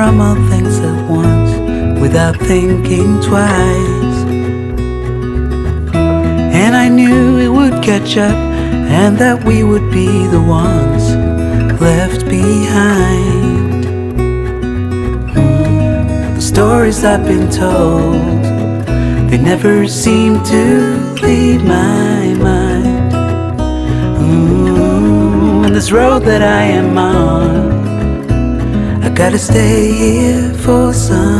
from all things at once, without thinking twice. And I knew it would catch up, and that we would be the ones left behind. The stories I've been told, they never seem to leave my mind. And this road that I am on, I gotta stay here for some